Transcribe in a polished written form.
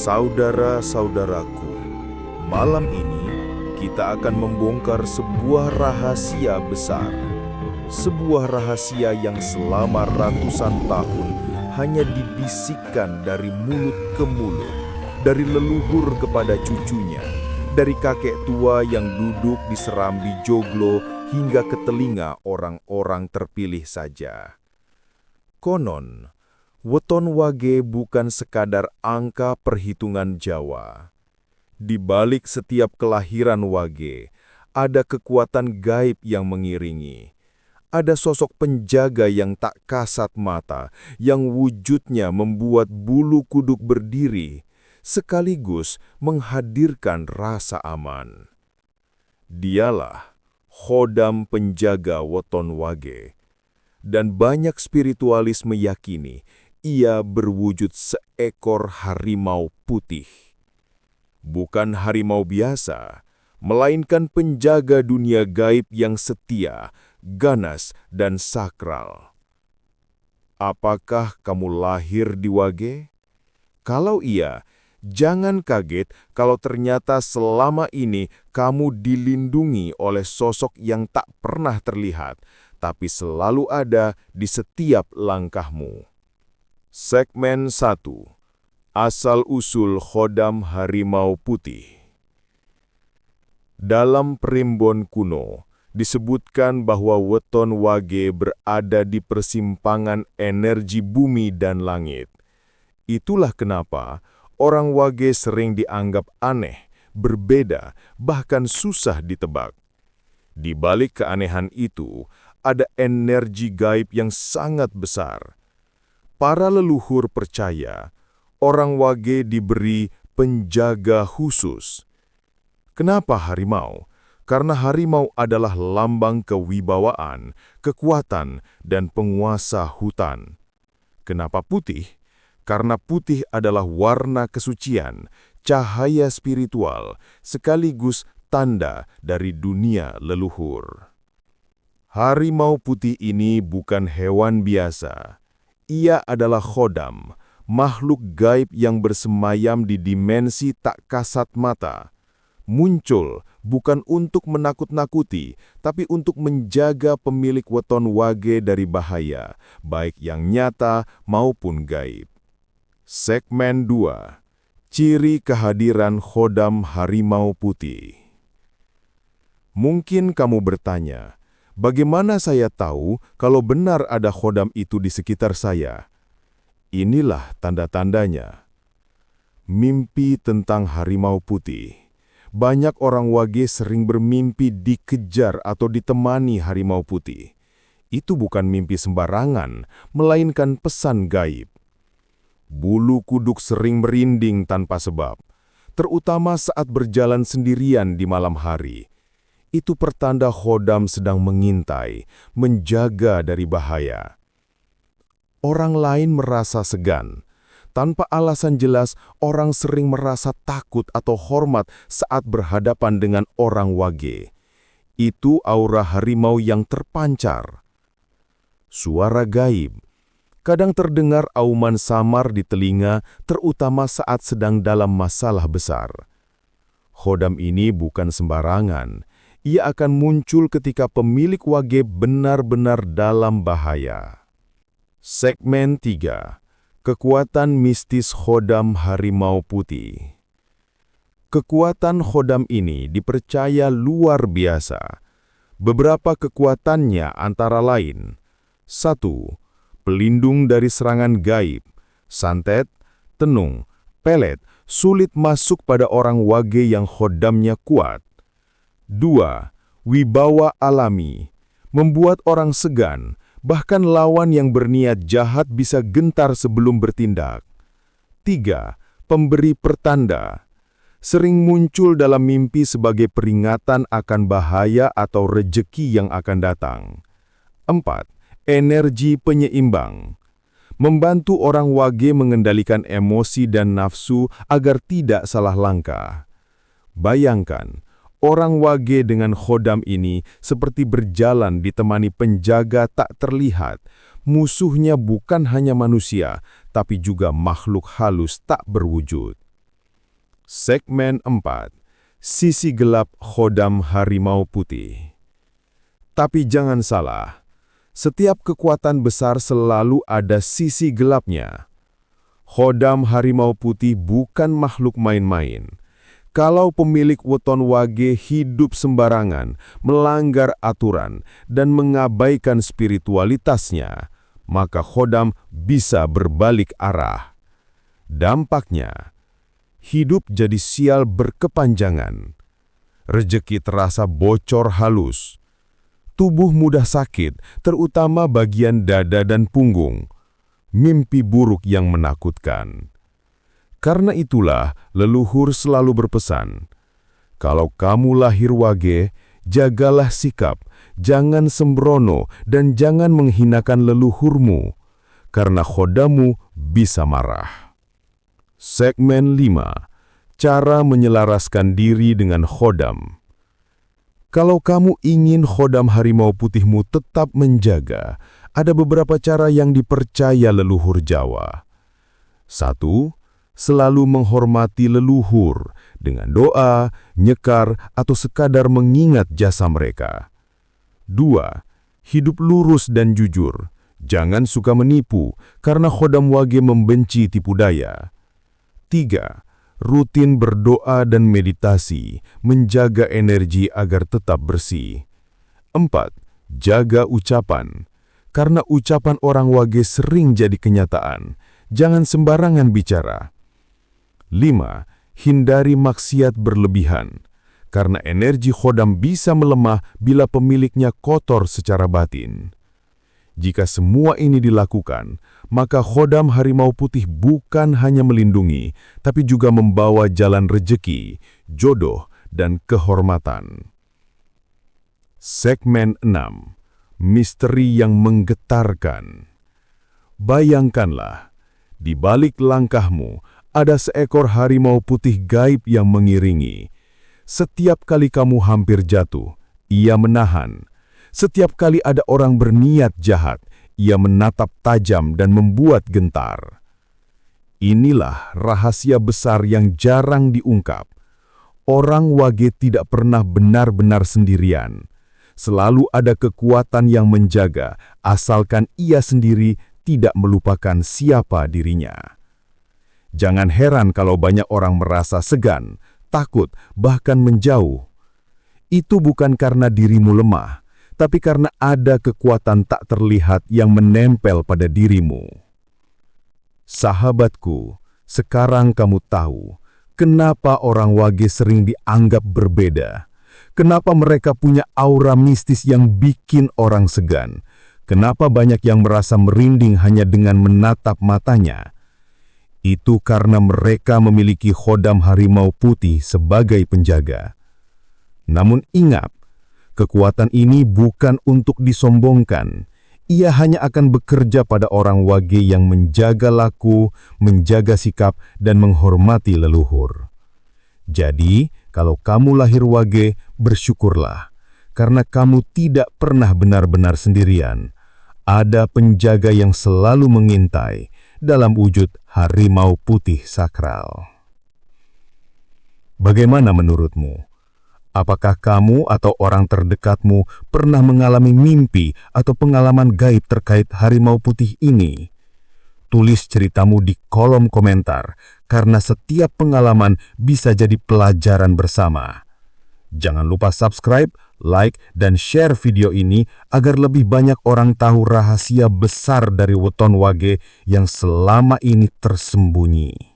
Saudara-saudaraku, malam ini kita akan membongkar sebuah rahasia besar. Sebuah rahasia yang selama ratusan tahun hanya dibisikkan dari mulut ke mulut, dari leluhur kepada cucunya, dari kakek tua yang duduk di serambi joglo hingga ke telinga orang-orang terpilih saja. Konon, weton wage bukan sekadar angka perhitungan Jawa. Di balik setiap kelahiran wage, ada kekuatan gaib yang mengiringi. Ada sosok penjaga yang tak kasat mata, yang wujudnya membuat bulu kuduk berdiri, sekaligus menghadirkan rasa aman. Dialah Khodam penjaga weton wage. Dan banyak spiritualis meyakini ia berwujud seekor harimau putih. Bukan harimau biasa, melainkan penjaga dunia gaib yang setia, ganas, dan sakral. Apakah kamu lahir di wage? Kalau iya, jangan kaget kalau ternyata selama ini kamu dilindungi oleh sosok yang tak pernah terlihat, tapi selalu ada di setiap langkahmu. Segmen 1. Asal-usul Khodam Harimau Putih. Dalam Primbon kuno, disebutkan bahwa weton wage berada di persimpangan energi bumi dan langit. Itulah kenapa orang wage sering dianggap aneh, berbeda, bahkan susah ditebak. Di balik keanehan itu, ada energi gaib yang sangat besar. Para leluhur percaya, orang wage diberi penjaga khusus. Kenapa harimau? Karena harimau adalah lambang kewibawaan, kekuatan, dan penguasa hutan. Kenapa putih? Karena putih adalah warna kesucian, cahaya spiritual, sekaligus tanda dari dunia leluhur. Harimau putih ini bukan hewan biasa. Ia adalah Khodam, makhluk gaib yang bersemayam di dimensi tak kasat mata. Muncul bukan untuk menakut-nakuti, tapi untuk menjaga pemilik weton wage dari bahaya, baik yang nyata maupun gaib. Segmen 2. Ciri kehadiran Khodam Harimau Putih. Mungkin kamu bertanya, bagaimana saya tahu kalau benar ada khodam itu di sekitar saya? Inilah tanda-tandanya. Mimpi tentang harimau putih. Banyak orang wage sering bermimpi dikejar atau ditemani harimau putih. Itu bukan mimpi sembarangan, melainkan pesan gaib. Bulu kuduk sering merinding tanpa sebab, terutama saat berjalan sendirian di malam hari. Itu pertanda Khodam sedang mengintai, menjaga dari bahaya. Orang lain merasa segan. Tanpa alasan jelas, orang sering merasa takut atau hormat saat berhadapan dengan orang wage. Itu aura harimau yang terpancar. Suara gaib. Kadang terdengar auman samar di telinga, terutama saat sedang dalam masalah besar. Khodam ini bukan sembarangan. Ia akan muncul ketika pemilik wage benar-benar dalam bahaya. Segmen 3. Kekuatan mistis Khodam Harimau Putih. Kekuatan Khodam ini dipercaya luar biasa. Beberapa kekuatannya antara lain: 1. Pelindung dari serangan gaib. Santet, tenung, pelet sulit masuk pada orang wage yang khodamnya kuat. 2. Wibawa alami, membuat orang segan, bahkan lawan yang berniat jahat bisa gentar sebelum bertindak. 3. Pemberi pertanda, sering muncul dalam mimpi sebagai peringatan akan bahaya atau rejeki yang akan datang. 4. Energi penyeimbang, membantu orang wage mengendalikan emosi dan nafsu agar tidak salah langkah. Bayangkan, orang wage dengan khodam ini seperti berjalan ditemani penjaga tak terlihat. Musuhnya bukan hanya manusia, tapi juga makhluk halus tak berwujud. Segmen 4. Sisi gelap khodam harimau putih. Tapi jangan salah, setiap kekuatan besar selalu ada sisi gelapnya. Khodam harimau putih bukan makhluk main-main. Kalau pemilik weton wage hidup sembarangan, melanggar aturan, dan mengabaikan spiritualitasnya, maka khodam bisa berbalik arah. Dampaknya, hidup jadi sial berkepanjangan. Rejeki terasa bocor halus. Tubuh mudah sakit, terutama bagian dada dan punggung. Mimpi buruk yang menakutkan. Karena itulah leluhur selalu berpesan, kalau kamu lahir wage, jagalah sikap, jangan sembrono dan jangan menghinakan leluhurmu, karena khodamu bisa marah. Segmen 5. Cara menyelaraskan diri dengan khodam. Kalau kamu ingin khodam harimau putihmu tetap menjaga, ada beberapa cara yang dipercaya leluhur Jawa. 1. Selalu menghormati leluhur dengan doa, nyekar, atau sekadar mengingat jasa mereka. 2. Hidup lurus dan jujur. Jangan suka menipu, karena khodam wage membenci tipu daya. 3. Rutin berdoa dan meditasi, menjaga energi agar tetap bersih. 4. Jaga ucapan, karena ucapan orang wage sering jadi kenyataan. Jangan sembarangan bicara. 5. Hindari maksiat berlebihan, karena energi khodam bisa melemah bila pemiliknya kotor secara batin. Jika semua ini dilakukan, maka khodam harimau putih bukan hanya melindungi, tapi juga membawa jalan rejeki, jodoh, dan kehormatan. Segmen 6. Misteri yang menggetarkan. Bayangkanlah, di balik langkahmu, ada seekor harimau putih gaib yang mengiringi. Setiap kali kamu hampir jatuh, ia menahan. Setiap kali ada orang berniat jahat, ia menatap tajam dan membuat gentar. Inilah rahasia besar yang jarang diungkap. Orang wage tidak pernah benar-benar sendirian. Selalu ada kekuatan yang menjaga, asalkan ia sendiri tidak melupakan siapa dirinya. Jangan heran kalau banyak orang merasa segan, takut, bahkan menjauh. Itu bukan karena dirimu lemah, tapi karena ada kekuatan tak terlihat yang menempel pada dirimu. Sahabatku, sekarang kamu tahu kenapa orang wage sering dianggap berbeda. Kenapa mereka punya aura mistis yang bikin orang segan. Kenapa banyak yang merasa merinding hanya dengan menatap matanya. Itu karena mereka memiliki khodam harimau putih sebagai penjaga. Namun ingat, kekuatan ini bukan untuk disombongkan. Ia hanya akan bekerja pada orang wage yang menjaga laku, menjaga sikap, dan menghormati leluhur. Jadi, kalau kamu lahir wage, bersyukurlah, karena kamu tidak pernah benar-benar sendirian. Ada penjaga yang selalu mengintai dalam wujud harimau putih sakral. Bagaimana menurutmu? Apakah kamu atau orang terdekatmu pernah mengalami mimpi atau pengalaman gaib terkait harimau putih ini? Tulis ceritamu di kolom komentar, karena setiap pengalaman bisa jadi pelajaran bersama. Jangan lupa subscribe, like, dan share video ini agar lebih banyak orang tahu rahasia besar dari weton wage yang selama ini tersembunyi.